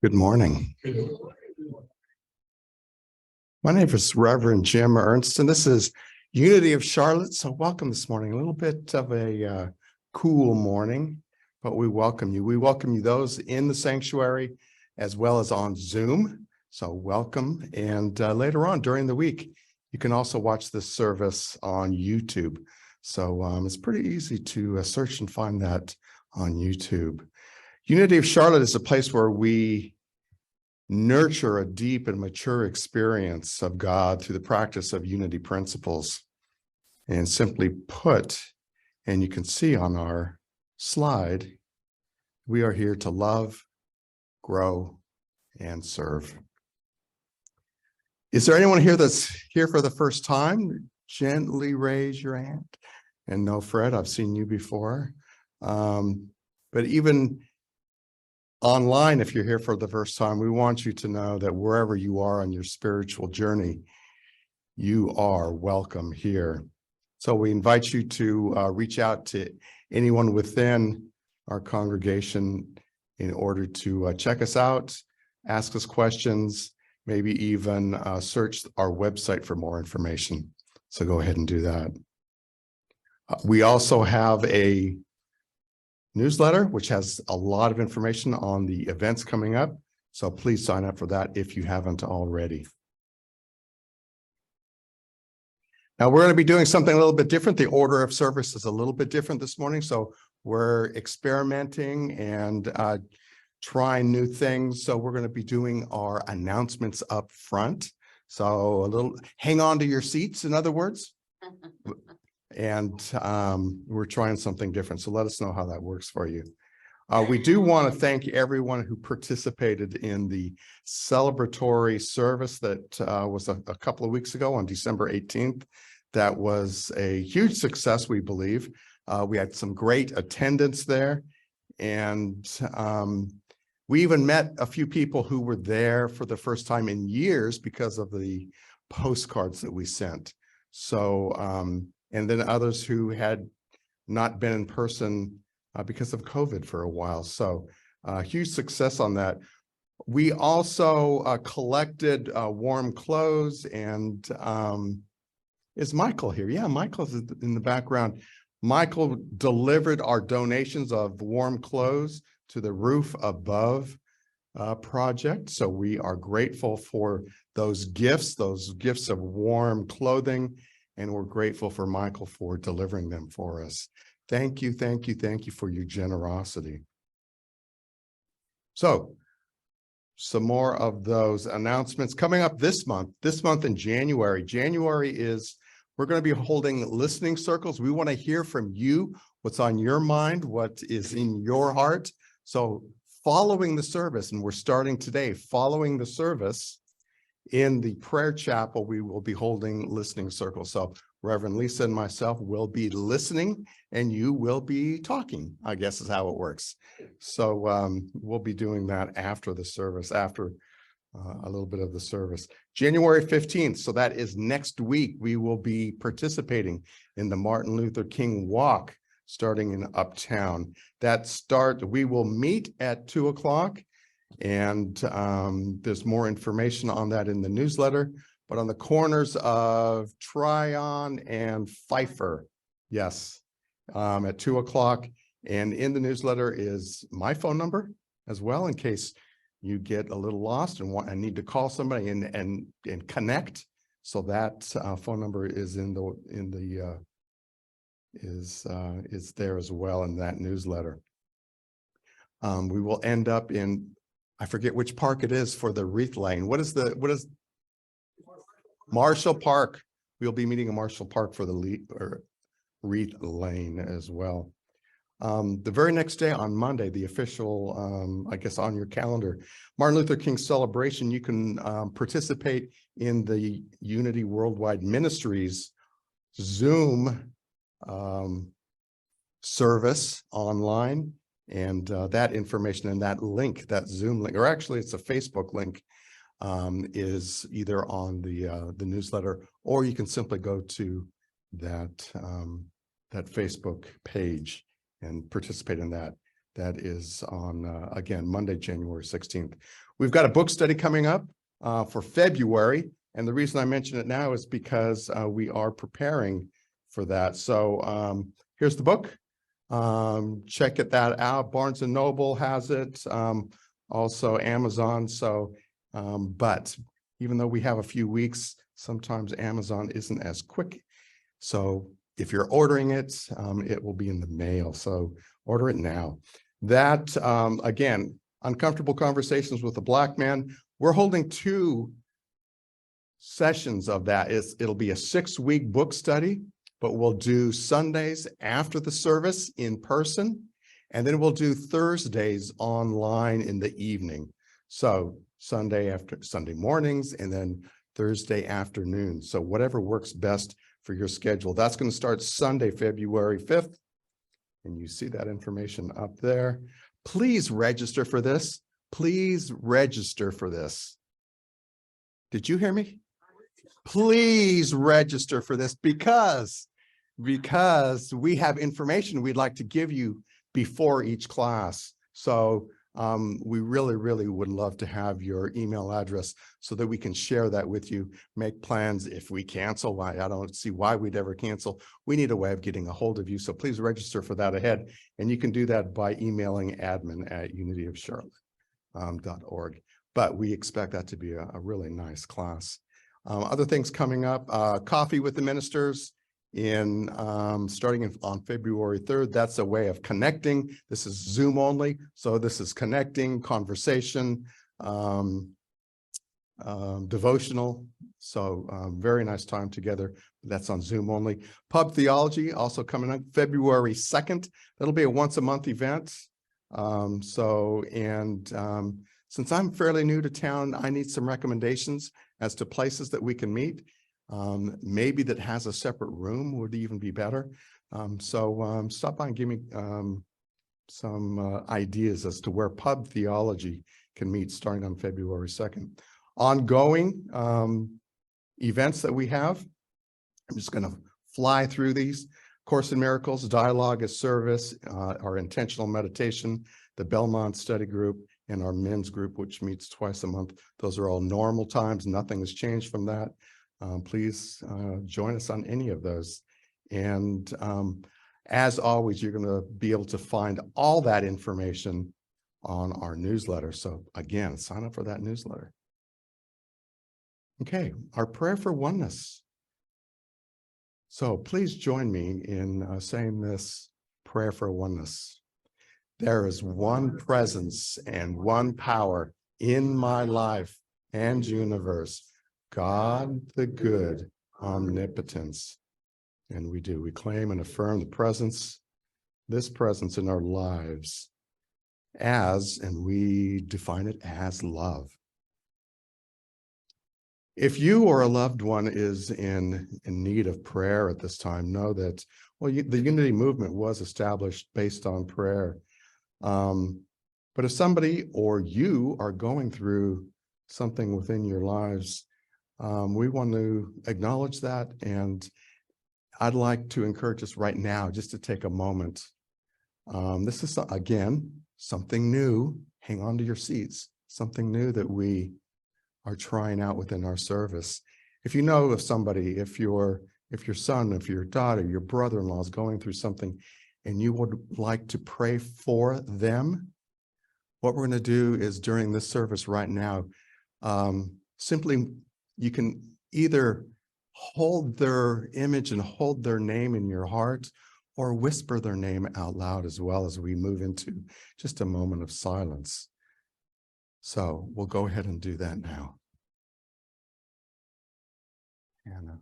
Good morning. My name is Reverend Jim Ernst, and this is Unity of Charlotte. So welcome this morning. A little bit of a cool morning, but we welcome you. We welcome you, those in the sanctuary, as well as on Zoom. So welcome. And later on during the week, you can also watch this service on YouTube. So it's pretty easy to search and find that on YouTube. Unity of Charlotte is a place where we nurture a deep and mature experience of God through the practice of unity principles. And simply put, and you can see on our slide, we are here to love, grow, and serve. Is there anyone here that's here for the first time? Gently raise your hand. And no, Fred, I've seen you before. But even online, if you're here for the first time, we want you to know that wherever you are on your spiritual journey, you are welcome here. So we invite you to reach out to anyone within our congregation in order to check us out, ask us questions, maybe even search our website for more information. So go ahead and do that. We also have a newsletter, which has a lot of information on the events coming up. So please sign up for that if you haven't already. Now we're going to be doing something a little bit different. The order of service is a little bit different this morning. So we're experimenting and trying new things. So we're going to be doing our announcements up front. So a little hang on to your seats, in other words. And we're trying something different. So let us know how that works for you. We do want to thank everyone who participated in the celebratory service that was a couple of weeks ago on December 18th. That was a huge success, we believe. We had some great attendance there. And we even met a few people who were there for the first time in years because of the postcards that we sent. So, and then others who had not been in person because of COVID for a while. So huge success on that. We also collected warm clothes, and is Michael here? Yeah, Michael's in the background. Michael delivered our donations of warm clothes to the Roof Above project. So we are grateful for those gifts of warm clothing. And we're grateful for Michael for delivering them for us. Thank you, thank you, thank you for your generosity. So, some more of those announcements coming up this month in January. January is, we're going to be holding listening circles. We want to hear from you, what's on your mind, what is in your heart. So following the service, and we're starting today, following the service, in the prayer chapel, we will be holding listening circles. So Reverend Lisa and myself will be listening and you will be talking, I guess is how it works. So we'll be doing that after the service, after a little bit of the service. January 15th, so that is next week, we will be participating in the Martin Luther King Walk starting in Uptown. We will meet at 2 o'clock. And there's more information on that in the newsletter, but on the corners of Tryon and Pfeiffer, yes, at 2 o'clock. And in the newsletter is my phone number as well, in case you get a little lost and need to call somebody and connect. So that phone number is is there as well in that newsletter. We will end up in, I forget which park it is for the wreath lane. What is Marshall Park? We'll be meeting in Marshall Park for the wreath lane as well. The very next day on Monday, the official, I guess on your calendar, Martin Luther King celebration, you can participate in the Unity Worldwide Ministries Zoom service online. And that information and that link, that Zoom link, or actually it's a Facebook link, is either on the newsletter, or you can simply go to that Facebook page and participate in that. That is on, again, Monday, January 16th. We've got a book study coming up for February. And the reason I mention it now is because we are preparing for that. So here's the book. Check that out. Barnes and Noble has it. Also Amazon. So, but even though we have a few weeks, sometimes Amazon isn't as quick. So if you're ordering it, it will be in the mail. So order it now. That, again, Uncomfortable Conversations with a Black Man. We're holding 2 sessions of that. It'll be a 6-week book study, but we'll do Sundays after the service in person, and then we'll do Thursdays online in the evening. So Sunday mornings, and then Thursday afternoon. So whatever works best for your schedule. That's going to start Sunday, February 5th. And you see that information up there. Please register for this. Please register for this. Did you hear me? Please register for this because we have information we'd like to give you before each class. So we really would love to have your email address so that we can share that with you, make plans. If we cancel, I don't see why we'd ever cancel. We need a way of getting a hold of you. So please register for that ahead. And you can do that by emailing admin@unityofcharlotte.org. But we expect that to be a really nice class. Other things coming up, Coffee with the Ministers in starting on February 3rd. That's a way of connecting. This is Zoom only. So this is connecting, conversation, devotional. So very nice time together. That's on Zoom only. Pub Theology also coming up February 2nd. That'll be a once-a-month event. Since I'm fairly new to town, I need some recommendations as to places that we can meet. Maybe that has a separate room would even be better. Stop by and give me some ideas as to where Pub Theology can meet starting on February 2nd. Ongoing events that we have. I'm just going to fly through these. Course in Miracles, Dialogue as Service, our intentional meditation, the Belmont Study Group, and our men's group, which meets twice a month. Those are all normal times. Nothing has changed from that. Please join us on any of those. And as always, you're going to be able to find all that information on our newsletter. So again, sign up for that newsletter. Okay, our prayer for oneness. So please join me in saying this prayer for oneness. There is one presence and one power in my life and universe, God the good, omnipotence. And we claim and affirm the presence, this presence in our lives and we define it as love. If you or a loved one is in need of prayer at this time, know that, the Unity movement was established based on prayer. But if somebody or you are going through something within your lives, we want to acknowledge that. And I'd like to encourage us right now just to take a moment. This is, again, something new. Hang on to your seats. Something new that we are trying out within our service. If you know of somebody, if your son, if your daughter, your brother-in-law is going through something and you would like to pray for them, what we're going to do is during this service right now, simply you can either hold their image and hold their name in your heart or whisper their name out loud as well as we move into just a moment of silence. So we'll go ahead and do that now. Hannah,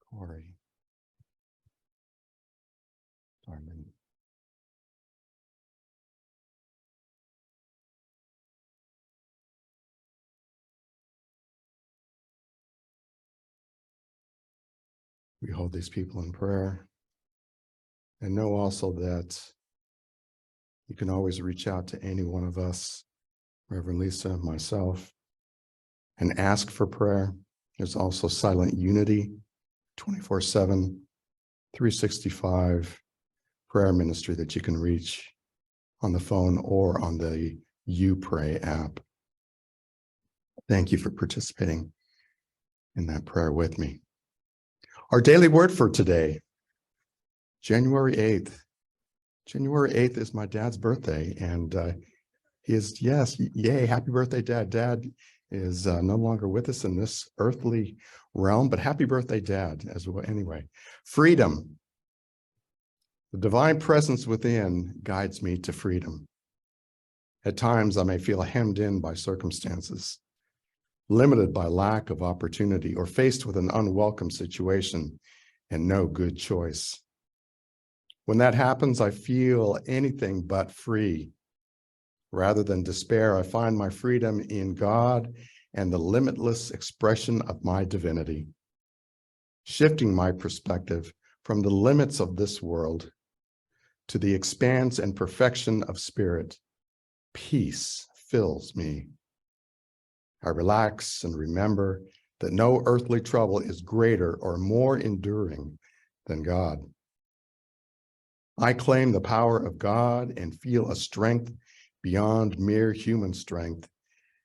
Corey, Darlene. We hold these people in prayer and know also that you can always reach out to any one of us, Reverend Lisa, myself, and ask for prayer. There's also Silent Unity, 24/7, 365 prayer ministry that you can reach on the phone or on the You Pray app. Thank you for participating in that prayer with me. Our daily word for today, January 8th. January 8th is my dad's birthday, and he is, yes, yay, happy birthday, Dad. Dad is no longer with us in this earthly realm, but happy birthday, Dad, as well. Anyway, freedom. The divine presence within guides me to freedom. At times, I may feel hemmed in by circumstances, limited by lack of opportunity, or faced with an unwelcome situation and no good choice. When that happens, I feel anything but free. Rather than despair, I find my freedom in God and the limitless expression of my divinity. Shifting my perspective from the limits of this world to the expanse and perfection of spirit, peace fills me. I relax and remember that no earthly trouble is greater or more enduring than God. I claim the power of God and feel a strength beyond mere human strength,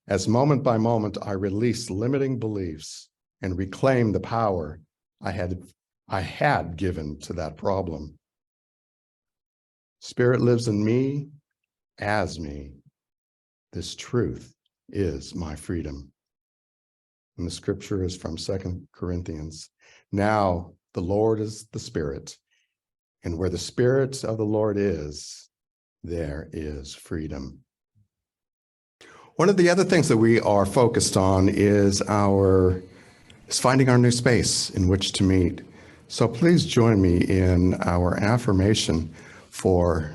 as moment by moment I release limiting beliefs and reclaim the power I had given to that problem. Spirit lives in me as me. This truth is my freedom. And the scripture is from 2 Corinthians. Now the Lord is the Spirit, and where the Spirit of the Lord is, there is freedom. One of the other things that we are focused on is finding our new space in which to meet. So please join me in our affirmation for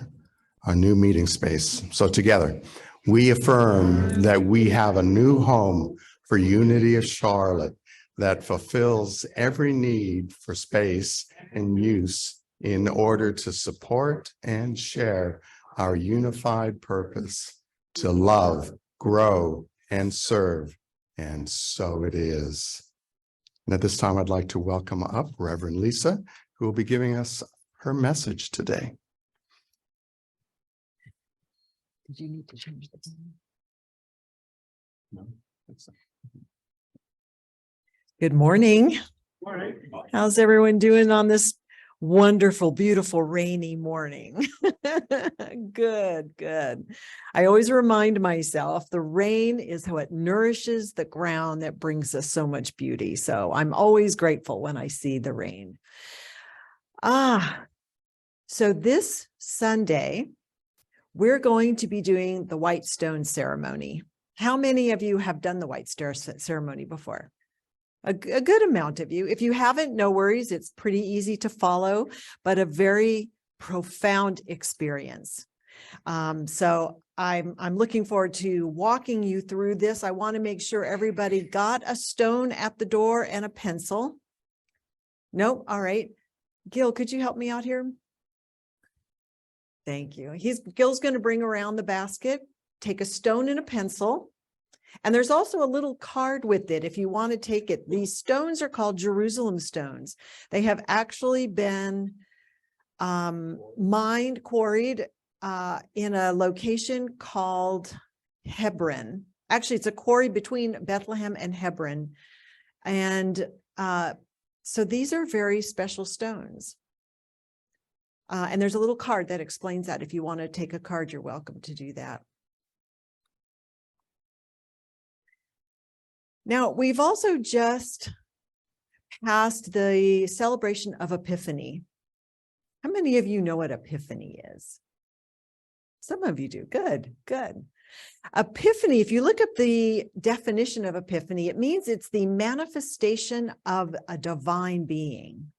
a new meeting space. So together, we affirm that we have a new home for Unity of Charlotte that fulfills every need for space and use in order to support and share our unified purpose to love, grow, and serve. And so it is. And at this time, I'd like to welcome up Reverend Lisa, who will be giving us her message today. Did you need to change the time? No. Good morning. All right. How's everyone doing on this wonderful, beautiful, rainy morning? Good, good. I always remind myself the rain is what nourishes the ground that brings us so much beauty. So I'm always grateful when I see the rain. So this Sunday, we're going to be doing the white stone ceremony. How many of you have done the white stone ceremony before? A good amount of you. If you haven't, no worries. It's pretty easy to follow, but a very profound experience. So I'm looking forward to walking you through this. I want to make sure everybody got a stone at the door and a pencil. Nope. All right. Gil, could you help me out here? Thank you. Gil's going to bring around the basket, take a stone and a pencil. And there's also a little card with it if you want to take it. These stones are called Jerusalem stones. They have actually been quarried in a location called Hebron. Actually, it's a quarry between Bethlehem and Hebron. And so these are very special stones. And there's a little card that explains that. If you want to take a card, you're welcome to do that. Now, we've also just passed the celebration of Epiphany. How many of you know what Epiphany is? Some of you do. Good, good. Epiphany, if you look up the definition of Epiphany, it means it's the manifestation of a divine being.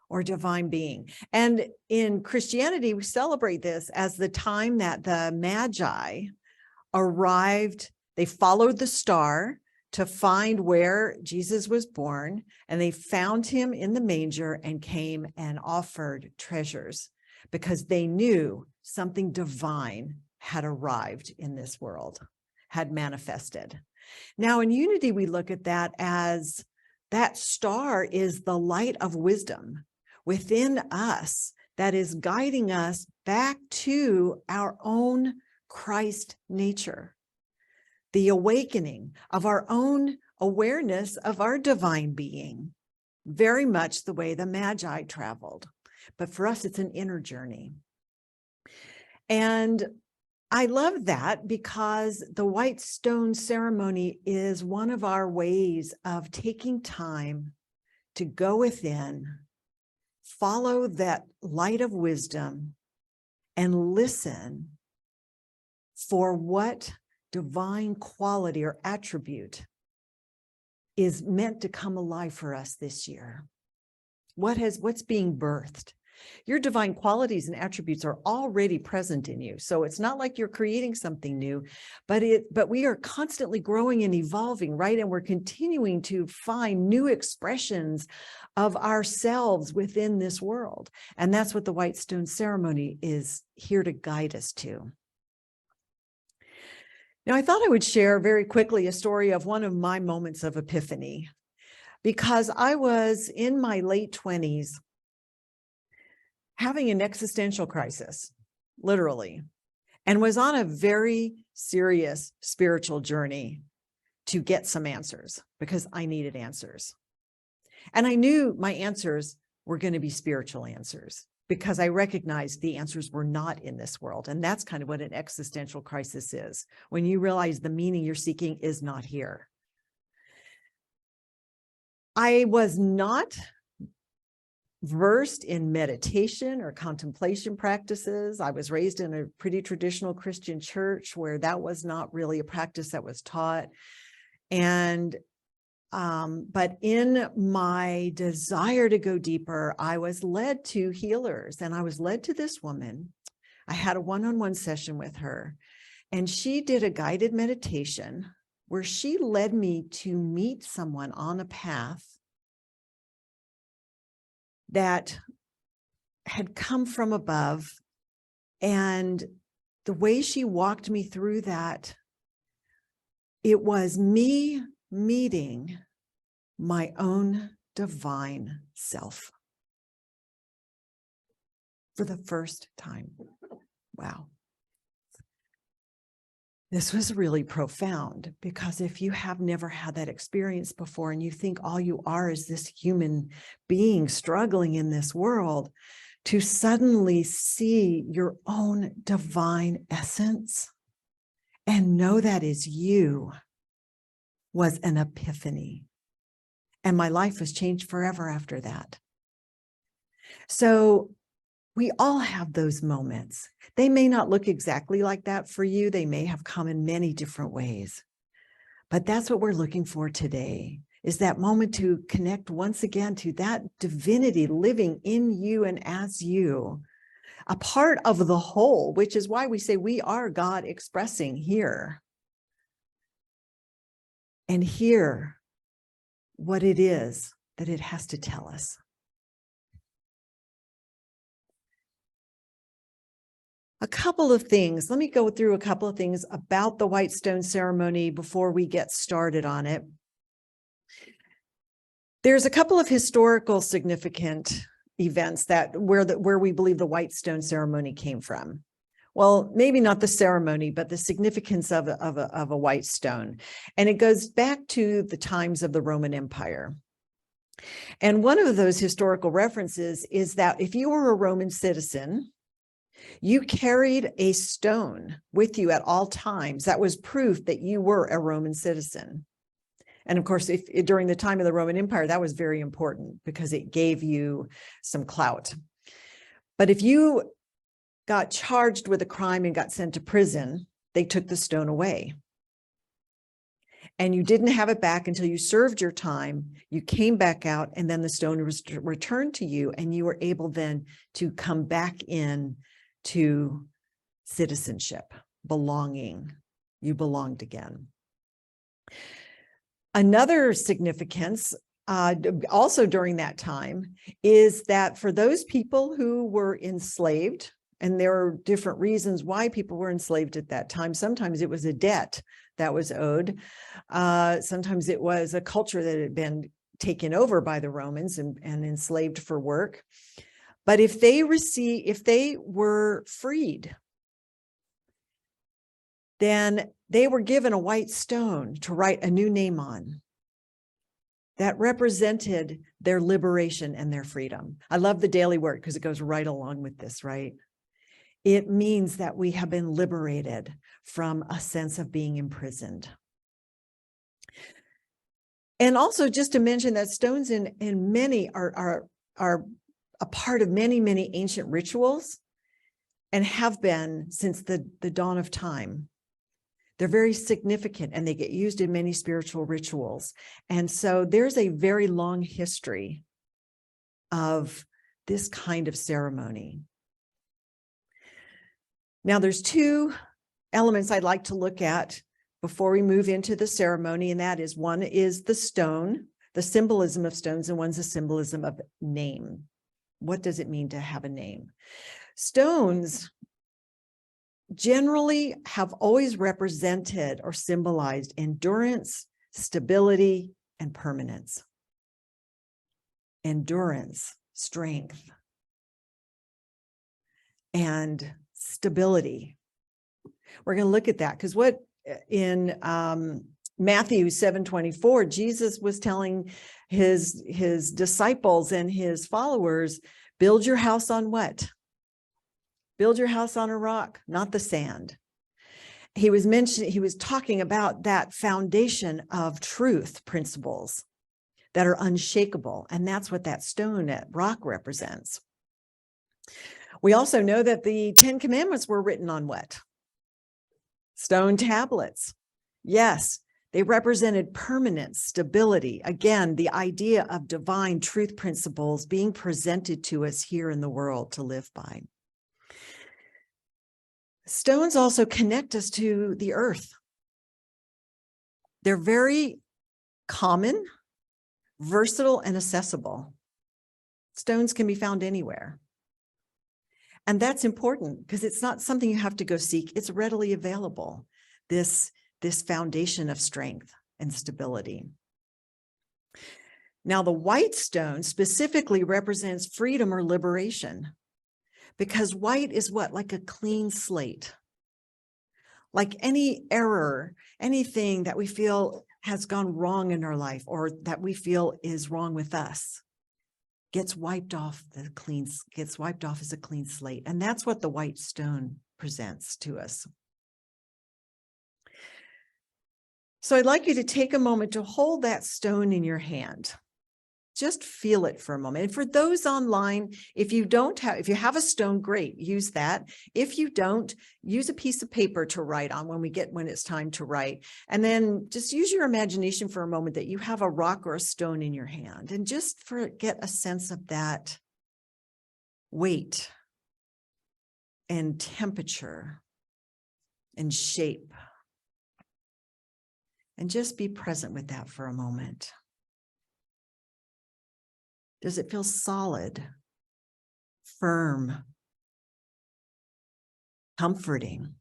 Or divine being. And in Christianity, we celebrate this as the time that the Magi arrived. They followed the star to find where Jesus was born, and they found him in the manger and came and offered treasures because they knew something divine had arrived in this world, had manifested. Now, in Unity, we look at that as that star is the light of wisdom within us that is guiding us back to our own Christ nature, the awakening of our own awareness of our divine being, very much the way the Magi traveled. But for us, it's an inner journey. And I love that because the white stone ceremony is one of our ways of taking time to go within, follow that light of wisdom, and listen for what divine quality or attribute is meant to come alive for us this year. What's being birthed? Your divine qualities and attributes are already present in you. So it's not like you're creating something new, but we are constantly growing and evolving, right? And we're continuing to find new expressions of ourselves within this world. And that's what the white stone ceremony is here to guide us to. Now, I thought I would share very quickly a story of one of my moments of epiphany, because I was in my late 20s having an existential crisis, literally, and was on a very serious spiritual journey to get some answers because I needed answers. And I knew my answers were going to be spiritual answers because I recognized the answers were not in this world. And that's kind of what an existential crisis is, when you realize the meaning you're seeking is not here. I was not versed in meditation or contemplation practices. I was raised in a pretty traditional Christian church where that was not really a practice that was taught. And but in my desire to go deeper, I was led to healers, and I was led to this woman. I had a one-on-one session with her, and she did a guided meditation where she led me to meet someone on a path that had come from above. And the way she walked me through that, it was me meeting my own divine self for the first time. Wow. This was really profound, because if you have never had that experience before and you think all you are is this human being struggling in this world, to suddenly see your own divine essence and know that is you was an epiphany. And my life was changed forever after that. So we all have those moments. They may not look exactly like that for you. They may have come in many different ways. But that's what we're looking for today, is that moment to connect once again to that divinity living in you and as you, a part of the whole, which is why we say we are God expressing here. And hear what it is that it has to tell us. A couple of things. Let me go through a couple of things about the white stone ceremony before we get started on it. There's a couple of historical significant events where we believe the white stone ceremony came from. Well, maybe not the ceremony, but the significance of a white stone. And it goes back to the times of the Roman Empire. And one of those historical references is that if you were a Roman citizen, you carried a stone with you at all times. That was proof that you were a Roman citizen. And of course, if during the time of the Roman Empire, that was very important because it gave you some clout. But if you got charged with a crime and got sent to prison, they took the stone away. And you didn't have it back until you served your time. You came back out, and then the stone was returned to you, and you were able then to come back in to citizenship, belonging. You belonged again. Another significance also during that time is that for those people who were enslaved, and there are different reasons why people were enslaved at that time. Sometimes it was a debt that was owed. Sometimes it was a culture that had been taken over by the Romans and enslaved for work. But if they were freed, then they were given a white stone to write a new name on that represented their liberation and their freedom. I love the daily work because it goes right along with this, right? It means that we have been liberated from a sense of being imprisoned. And also just to mention that stones in many are a part of many, many ancient rituals and have been since the dawn of time. They're very significant and they get used in many spiritual rituals. And so there's a very long history of this kind of ceremony. Now, there's two elements I'd like to look at before we move into the ceremony, and that is, one is the stone, the symbolism of stones, and one's a symbolism of name. What does it mean to have a name? Stones generally have always represented or symbolized endurance, stability, and permanence. Endurance, strength, and stability. We're going to look at that because what in Matthew 7:24, Jesus was telling his disciples and his followers, build your house on what? Build your house on a rock, not the sand. He was talking about that foundation of truth principles that are unshakable. And that's what that stone at rock represents. We also know that the 10 Commandments were written on what? Stone tablets. Yes, they represented permanence, stability. Again, the idea of divine truth principles being presented to us here in the world to live by. Stones also connect us to the earth. They're very common, versatile, and accessible. Stones can be found anywhere. And that's important because it's not something you have to go seek. It's readily available, this foundation of strength and stability. Now, the white stone specifically represents freedom or liberation, because white is what? Like a clean slate. Like any error, anything that we feel has gone wrong in our life or that we feel is wrong with us gets wiped off as a clean slate. And that's what the white stone presents to us. So I'd like you to take a moment to hold that stone in your hand. Just feel it for a moment. And for those online, if you have a stone, great, use that. If you don't, use a piece of paper to write on when it's time to write. And then just use your imagination for a moment that you have a rock or a stone in your hand, and just get a sense of that weight and temperature and shape. And just be present with that for a moment. Does it feel solid, firm, comforting?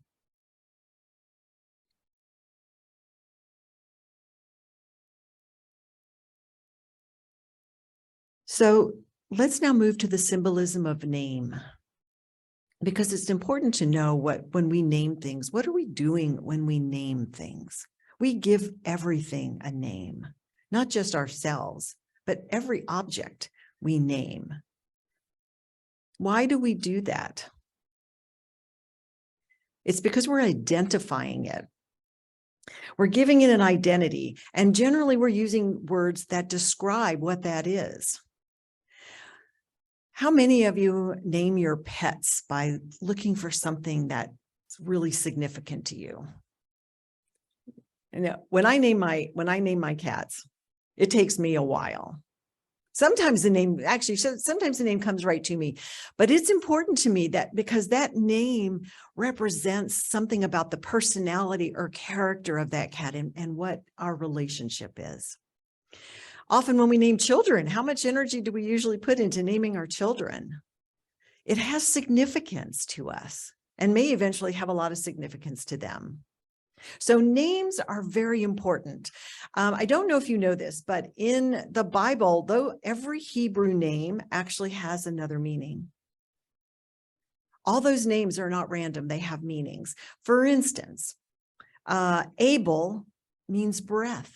So let's now move to the symbolism of name, because it's important to know when we name things, what are we doing when we name things? We give everything a name, not just ourselves, but every object we name. Why do we do that? It's because we're identifying it. We're giving it an identity, and generally we're using words that describe what that is. How many of you name your pets by looking for something that's really significant to you? And when I name my cats, it takes me a while. Sometimes the name comes right to me, but it's important to me that because that name represents something about the personality or character of that cat and what our relationship is. Often when we name children, how much energy do we usually put into naming our children? It has significance to us and may eventually have a lot of significance to them. So names are very important. I don't know if you know this, but in the Bible, though every Hebrew name actually has another meaning. All those names are not random. They have meanings. For instance, Abel means breath.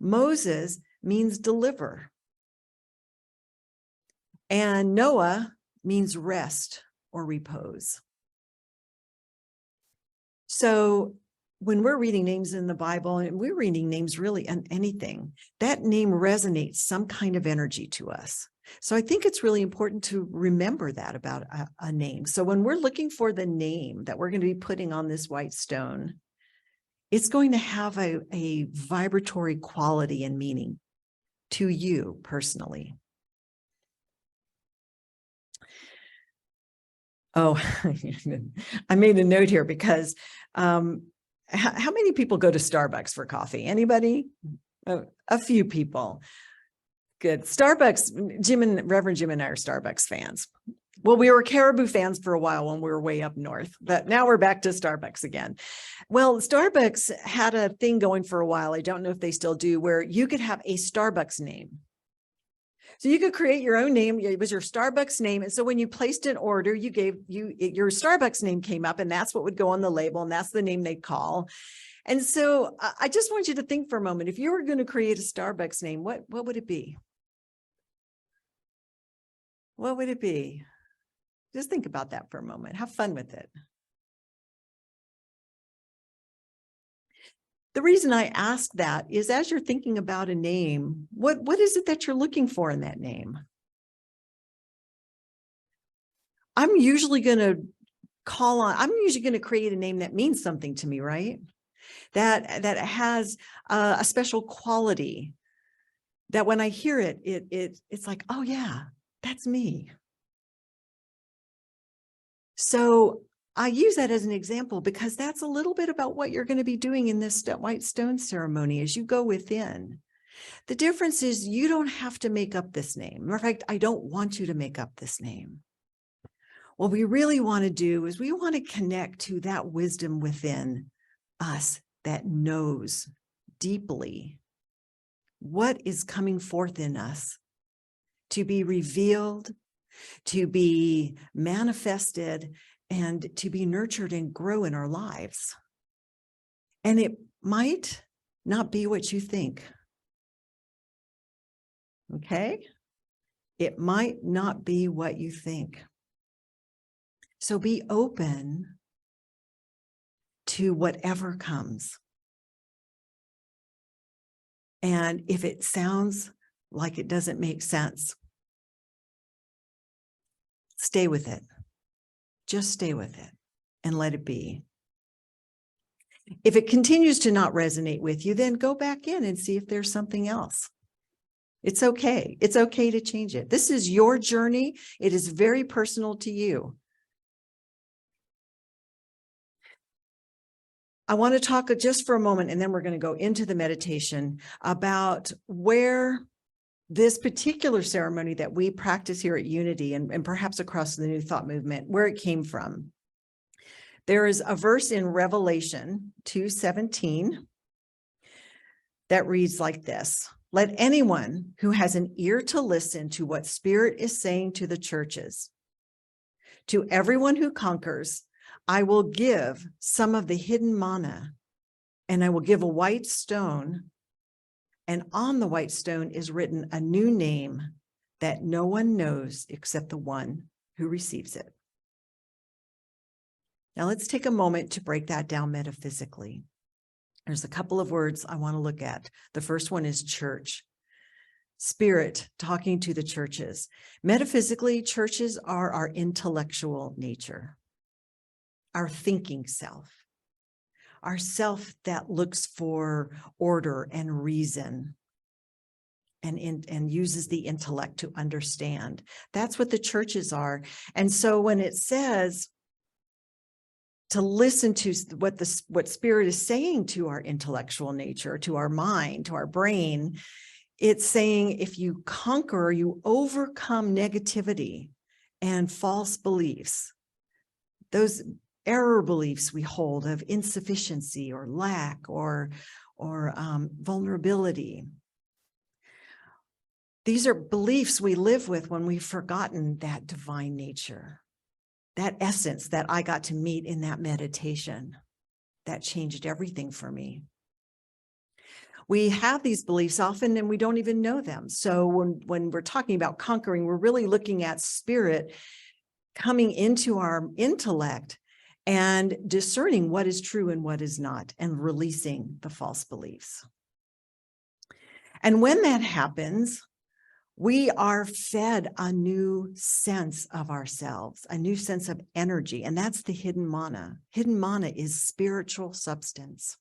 Moses means deliver. And Noah means rest or repose. So when we're reading names in the Bible, and we're reading names really on anything, that name resonates some kind of energy to us. So I think it's really important to remember that about a name. So when we're looking for the name that we're going to be putting on this white stone, it's going to have a vibratory quality and meaning to you personally. Oh, I made a note here because how many people go to Starbucks for coffee? Anybody? A few people. Good. Starbucks, Reverend Jim and I are Starbucks fans. Well, we were Caribou fans for a while when we were way up north, but now we're back to Starbucks again. Well, Starbucks had a thing going for a while. I don't know if they still do, where you could have a Starbucks name. So you could create your own name. It was your Starbucks name. And so when you placed an order, your Starbucks name came up, and that's what would go on the label. And that's the name they'd call. And so I just want you to think for a moment, if you were going to create a Starbucks name, what would it be? What would it be? Just think about that for a moment. Have fun with it. The reason I ask that is, as you're thinking about a name, what is it that you're looking for in that name? I'm usually going to create a name that means something to me, right? That has a special quality, that when I hear it, it's like, oh yeah, that's me. So I use that as an example because that's a little bit about what you're going to be doing in this white stone ceremony as you go within. The difference is you don't have to make up this name. Matter of fact, I don't want you to make up this name. What we really want to do is we want to connect to that wisdom within us that knows deeply what is coming forth in us to be revealed, to be manifested, and to be nurtured and grow in our lives. And it might not be what you think. Okay? It might not be what you think. So be open to whatever comes. And if it sounds like it doesn't make sense, stay with it. Just stay with it and let it be. If it continues to not resonate with you, then go back in and see if there's something else. It's okay. It's okay to change it. This is your journey. It is very personal to you. I want to talk just for a moment, and then we're going to go into the meditation about where this particular ceremony that we practice here at Unity and perhaps across the New Thought movement, where it came from. There is a verse in Revelation 2:17 that reads like this: "Let anyone who has an ear to listen to what Spirit is saying to the churches. To everyone who conquers, I will give some of the hidden manna, and I will give a white stone, and on the white stone is written a new name that no one knows except the one who receives it." Now let's take a moment to break that down metaphysically. There's a couple of words I want to look at. The first one is church. Spirit talking to the churches. Metaphysically, churches are our intellectual nature, our thinking self, our self that looks for order and reason and uses the intellect to understand. That's what the churches are. And so when it says to listen to what Spirit is saying to our intellectual nature, to our mind, to our brain, it's saying if you conquer, you overcome negativity and false beliefs, those error beliefs we hold of insufficiency or lack or vulnerability. These are beliefs we live with when we've forgotten that divine nature, that essence that I got to meet in that meditation. That changed everything for me. We have these beliefs often and we don't even know them. So when we're talking about conquering, we're really looking at spirit coming into our intellect and discerning what is true and what is not, and releasing the false beliefs. And when that happens, we are fed a new sense of ourselves, a new sense of energy, and that's the hidden mana. Hidden mana is spiritual substance.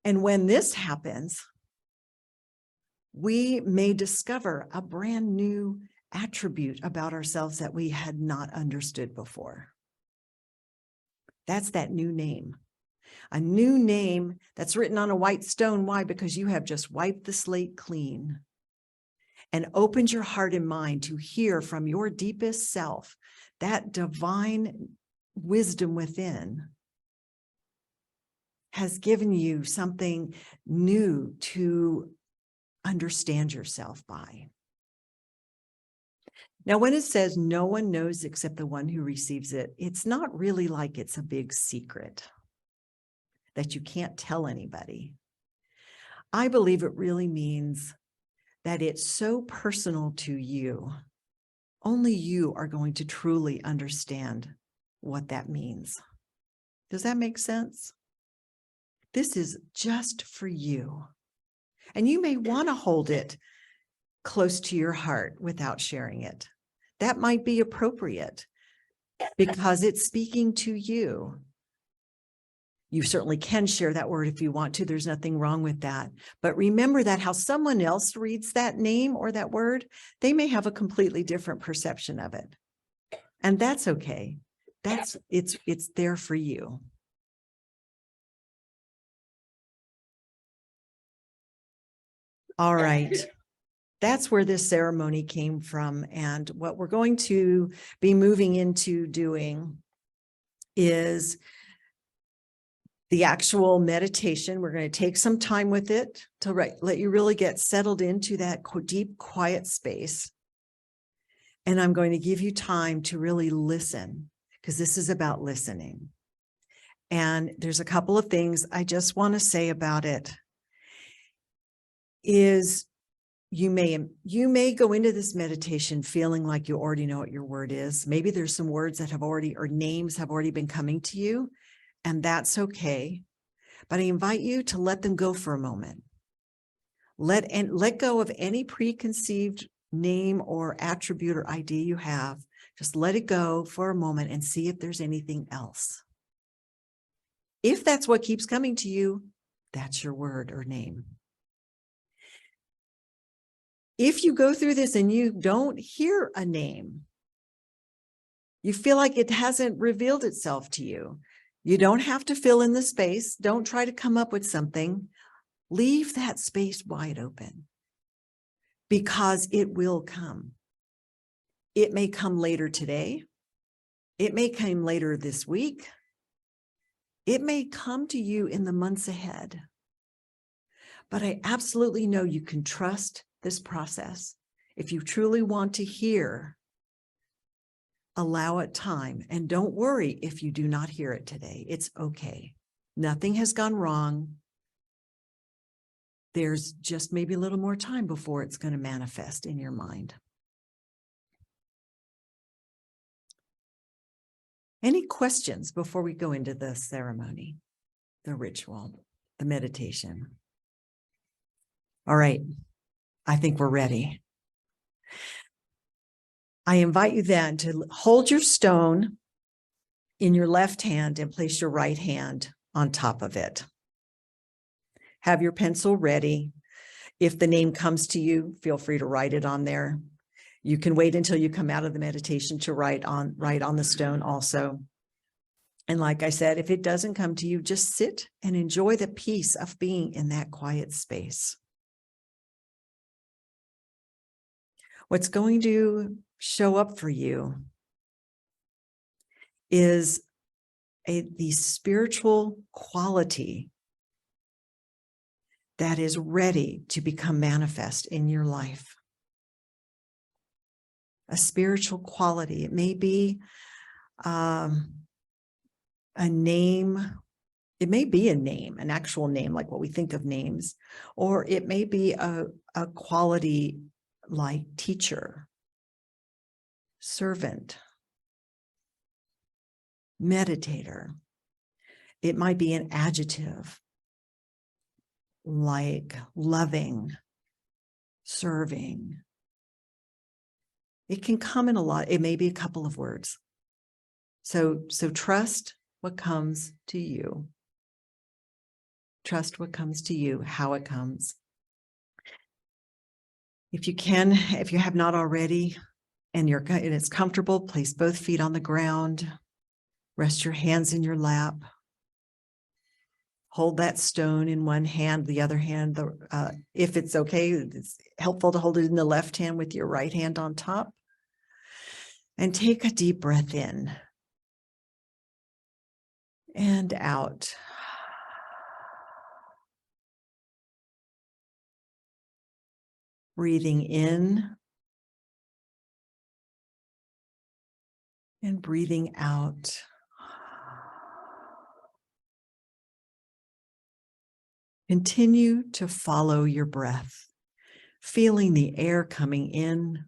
And when this happens, we may discover a brand new attribute about ourselves that we had not understood before. That's that new name. A new name that's written on a white stone. Why? Because you have just wiped the slate clean and opened your heart and mind to hear from your deepest self, that divine wisdom within has given you something new to understand yourself by. Now, when it says no one knows except the one who receives it, it's not really like it's a big secret that you can't tell anybody. I believe it really means that it's so personal to you. Only you are going to truly understand what that means. Does that make sense? This is just for you. And you may want to hold it close to your heart without sharing it. That might be appropriate because it's speaking to you. You certainly can share that word if you want to. There's nothing wrong with that. But remember that how someone else reads that name or that word, they may have a completely different perception of it. And that's okay. It's there for you. All right. That's where this ceremony came from. And what we're going to be moving into doing is the actual meditation. We're going to take some time with it to let you really get settled into that deep, quiet space. And I'm going to give you time to really listen, because this is about listening. And there's a couple of things I just want to say about it. Is you may go into this meditation feeling like you already know what your word is. Maybe there's some words that have already, or names have already been coming to you, and that's okay. But I invite you to let them go for a moment. Let go of any preconceived name or attribute or idea you have. Just let it go for a moment and see if there's anything else. If that's what keeps coming to you, that's your word or name. If you go through this and you don't hear a name, you feel like it hasn't revealed itself to you, you don't have to fill in the space. Don't try to come up with something. Leave that space wide open, because it will come. It may come later today. It may come later this week. It may come to you in the months ahead. But I absolutely know you can trust this process. If you truly want to hear, allow it time, and don't worry if you do not hear it today. It's okay. Nothing has gone wrong. There's just maybe a little more time before it's going to manifest in your mind. Any questions before we go into the ceremony, the ritual, the meditation? All right. I think we're ready. I invite you then to hold your stone in your left hand and place your right hand on top of it. Have your pencil ready. If the name comes to you, feel free to write it on there. You can wait until you come out of the meditation to write on the stone also. And like I said, if it doesn't come to you, just sit and enjoy the peace of being in that quiet space. What's going to show up for you is the spiritual quality that is ready to become manifest in your life. A spiritual quality. It may be a name. It may be a name, an actual name, like what we think of names, or it may be a quality like teacher, servant, meditator. It might be an adjective like loving, serving. It can come in a lot. It may be a couple of words. So trust what comes to you. Trust what comes to you, how it comes. If you can, if you have not already, and it's comfortable, place both feet on the ground. Rest your hands in your lap. Hold that stone in one hand, the other hand, if it's okay, it's helpful to hold it in the left hand with your right hand on top. And take a deep breath in and out. Breathing in and breathing out. Continue to follow your breath, feeling the air coming in,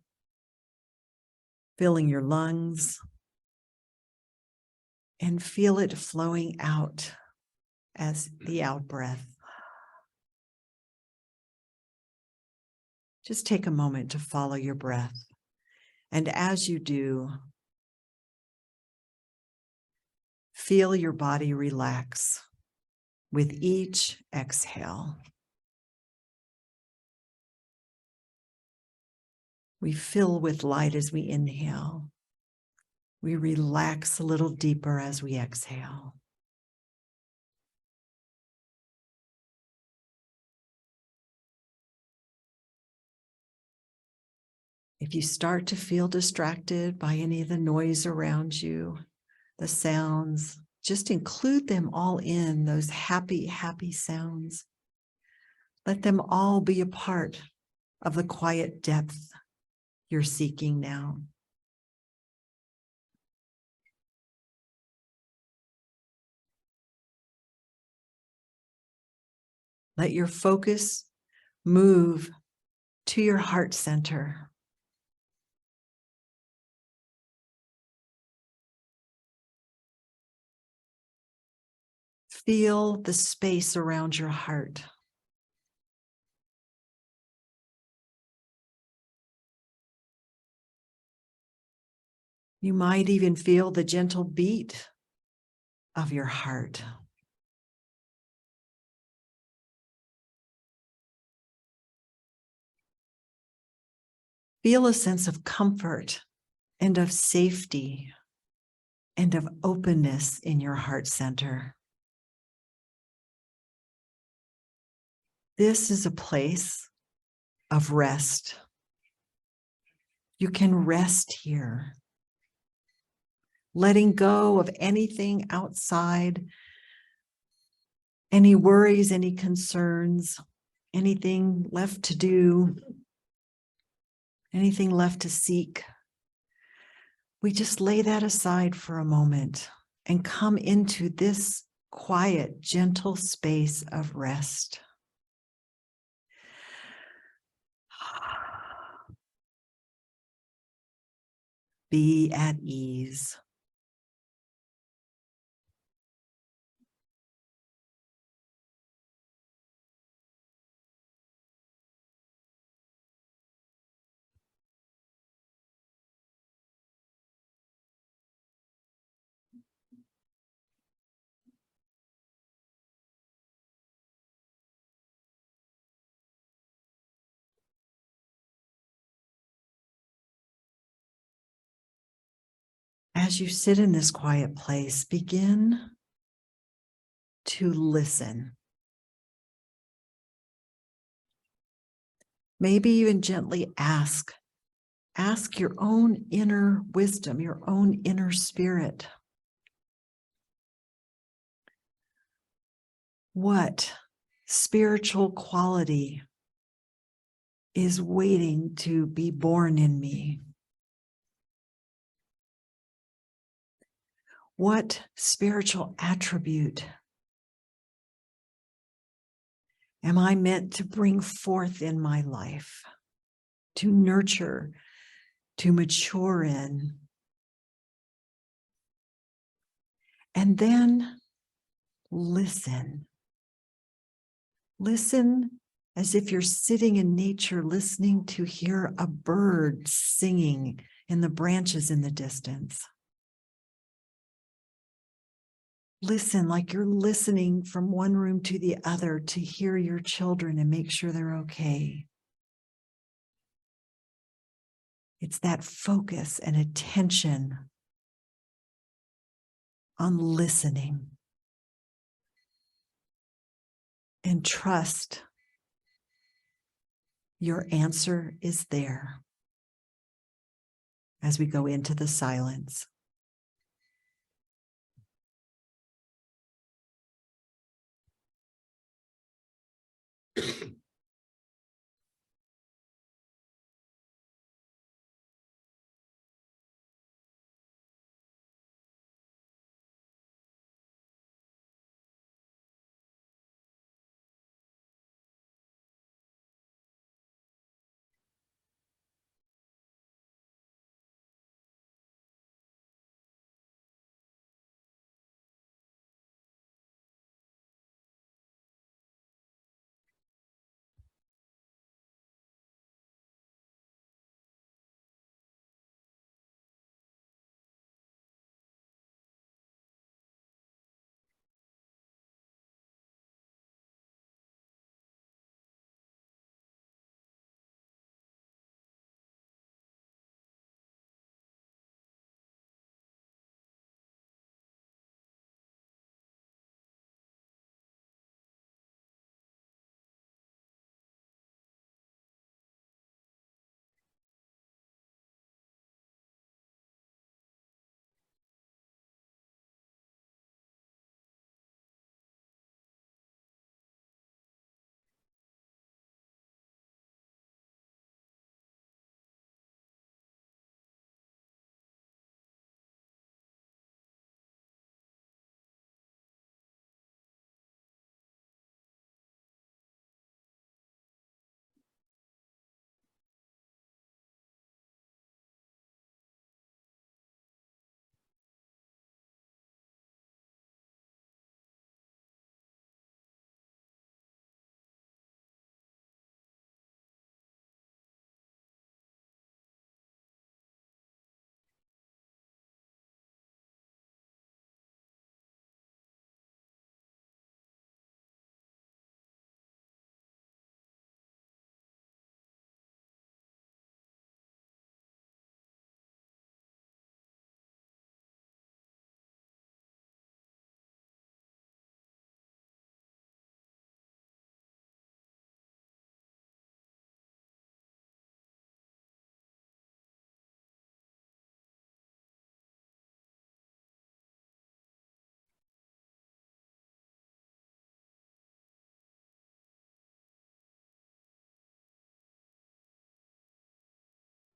filling your lungs, and feel it flowing out as the out breath. Just take a moment to follow your breath. And as you do, feel your body relax with each exhale. We fill with light as we inhale. We relax a little deeper as we exhale. If you start to feel distracted by any of the noise around you, the sounds, just include them all in, those happy, happy sounds. Let them all be a part of the quiet depth you're seeking now. Let your focus move to your heart center. Feel the space around your heart. You might even feel the gentle beat of your heart. Feel a sense of comfort and of safety and of openness in your heart center. This is a place of rest. You can rest here, letting go of anything outside, any worries, any concerns, anything left to do, anything left to seek. We just lay that aside for a moment and come into this quiet, gentle space of rest. Be at ease. As you sit in this quiet place, begin to listen. Maybe even gently ask your own inner wisdom, your own inner spirit. What spiritual quality is waiting to be born in me? What spiritual attribute am I meant to bring forth in my life, to nurture, to mature in? And then listen. Listen as if you're sitting in nature, listening to hear a bird singing in the branches in the distance. Listen like you're listening from one room to the other to hear your children and make sure they're okay. It's that focus and attention on listening. And trust your answer is there as we go into the silence.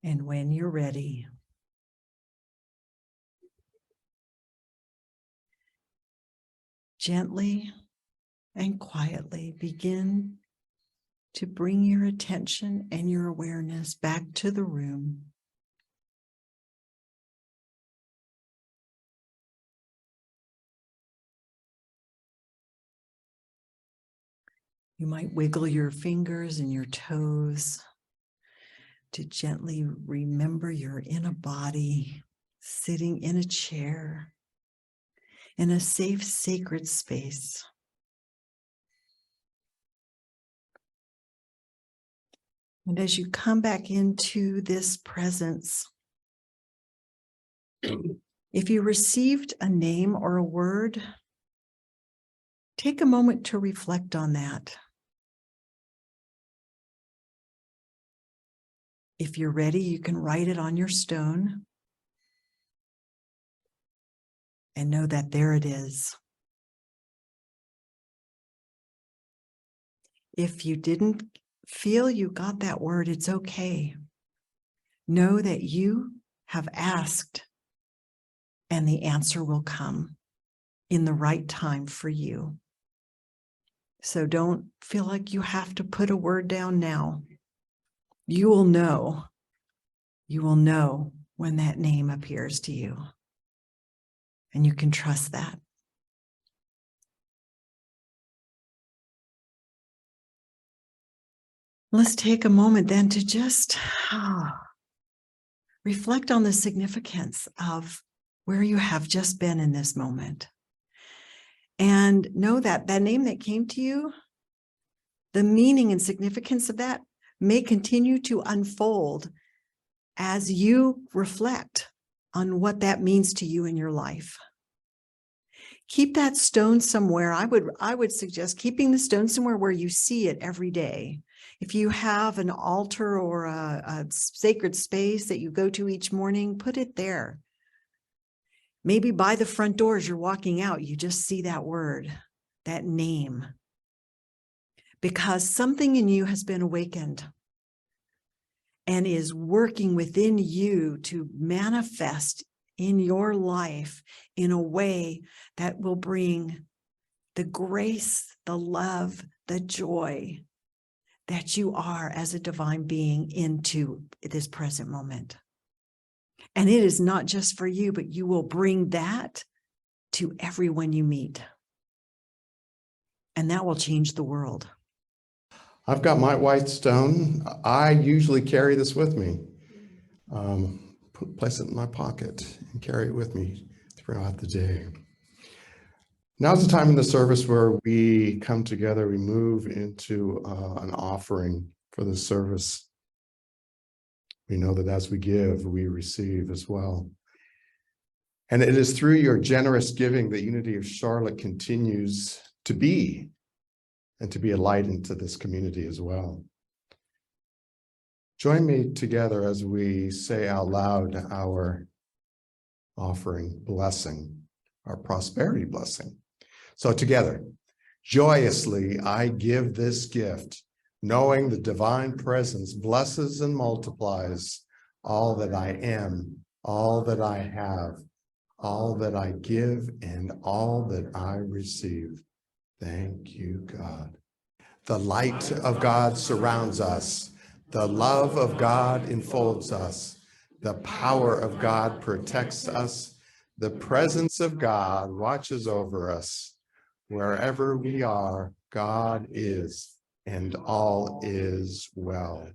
And when you're ready, gently and quietly begin to bring your attention and your awareness back to the room. You might wiggle your fingers and your toes to gently remember you're in a body, sitting in a chair, in a safe, sacred space. And as you come back into this presence, if you received a name or a word, take a moment to reflect on that. If you're ready, you can write it on your stone and know that there it is. If you didn't feel you got that word, it's okay. Know that you have asked and the answer will come in the right time for you. So don't feel like you have to put a word down now. You will know. You will know when that name appears to you. And you can trust that. Let's take a moment then to just reflect on the significance of where you have just been in this moment. And know that that name that came to you, the meaning and significance of that may continue to unfold as you reflect on what that means to you in your life. Keep that stone somewhere. I would suggest keeping the stone somewhere where you see it every day. If you have an altar or a sacred space that you go to each morning, put it there. Maybe by the front door as you're walking out, you just see that word, that name. Because something in you has been awakened and is working within you to manifest in your life in a way that will bring the grace, the love, the joy that you are as a divine being into this present moment. And it is not just for you, but you will bring that to everyone you meet. And that will change the world. I've got my white stone. I usually carry this with me. Place it in my pocket and carry it with me throughout the day. Now's the time in the service where we come together, we move into an offering for the service. We know that as we give, we receive as well. And it is through your generous giving that Unity of Charlotte continues to be and to be a light into this community as well. Join me together as we say out loud our offering blessing, our prosperity blessing. So together, joyously I give this gift, knowing the divine presence blesses and multiplies all that I am, all that I have, all that I give, and all that I receive. Thank you, God. The light of God surrounds us. The love of God enfolds us. The power of God protects us. The presence of God watches over us. Wherever we are, God is, and all is well.